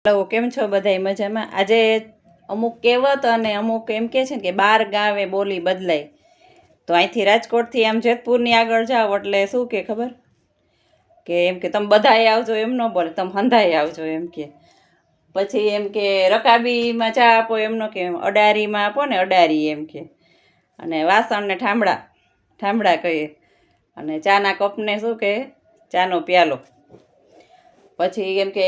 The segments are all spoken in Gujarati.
હેલો, કેમ છો બધાય મજામાં? આજે અમુક કહેવત અને અમુક એમ કહે છે ને કે 12 ગાવે બોલી બદલાય. તો અહીંથી રાજકોટથી આમ જેતપુરની આગળ જાઓ એટલે શું કે ખબર? કે એમ કે તમે બધાય આવજો એમ ન બોલે, તમે હંધાય આવજો એમ કે. પછી એમ કે રકાબીમાં ચા આપો એમ ન કે, અડારીમાં આપો ને અડારી એમ કે. અને વાસણને ઠામડા કહીએ. અને ચાના કપને શું કહે? ચાનો પ્યાલો. પછી એમ કે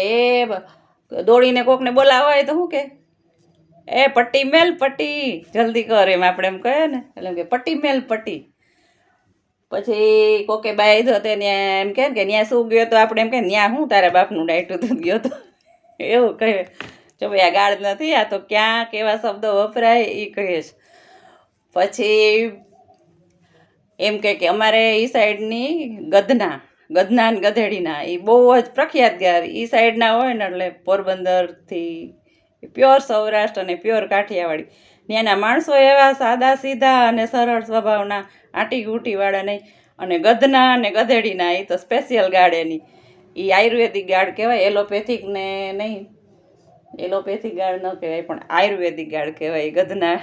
દોડીને કોકને બોલાવવા હોય તો શું કે પટ્ટી મેલ પટ્ટી જલ્દી કર, એમ આપણે એમ કહીએ ને એટલે એમ કે પટ્ટી મેલ પટ્ટી. પછી કોકે બાઈ તો તે ત્યાં એમ કહે ને કે ત્યાં શું ગયો તો આપણે એમ કહે ત્યાં શું તારા બાપનું ડાયટું તો ગયો તો એવું કહે. જો ભાઈ આ ગાળ નથી, આ તો ક્યાં કેવા શબ્દો વપરાય એ કહે છે. પછી એમ કે અમારે એ સાઈડની ગધના ને ગધેડીના એ બહુ જ પ્રખ્યાત ગાર એ સાઈડના હોય ને એટલે પોરબંદરથી પ્યોર સૌરાષ્ટ્ર અને પ્યોર કાઠિયાવાડી ત્યાંના માણસો એવા સાદા સીધા અને સરળ સ્વભાવના, આંટી ઘૂંટીવાળા નહીં. અને ગધના અને ગધેડીના એ તો સ્પેશિયલ ગાળ એની એ આયુર્વેદિક ગાળ કહેવાય, એલોપેથિક ને નહીં. એલોપેથિક ગાળ ન કહેવાય પણ આયુર્વેદિક ગાળ કહેવાય ગધના.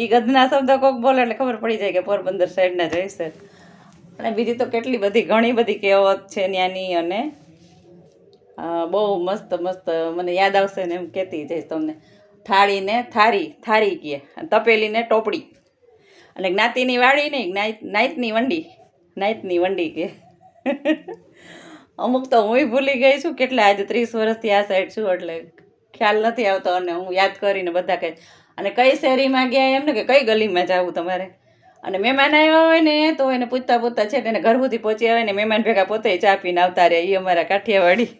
એ ગધના શબ્દ કોક બોલે એટલે ખબર પડી જાય કે પોરબંદર સાઈડના જ હશે. અને બીજી તો કેટલી બધી ઘણી બધી કહેવત છે ત્યાંની. અને બહુ મસ્ત મસ્ત મને યાદ આવશે ને એમ કહેતી જઈશ તમને. થાળીને થારી કહે, તપેલીને ટોપડી, અને જ્ઞાતિની વાડી નહીં, નાઈતની વંડી કહે. અમુક તો હુંય ભૂલી ગઈ છું, કેટલા આજે 30 વર્ષથી આ સાઈડ છું એટલે ખ્યાલ નથી આવતો. અને હું યાદ કરીને બધા કહે. અને કઈ શેરીમાં ગયા એમ ને કે કઈ ગલીમાં જવું તમારે. અને મહેમાન આવ્યા હોય ને તો એને પૂછતા છે એને ઘર સુધી પહોંચી આવે ને મહેમાન ભેગા પોતે ચા પીને આવતા રહે. એ અમારા કાઠિયાવાડી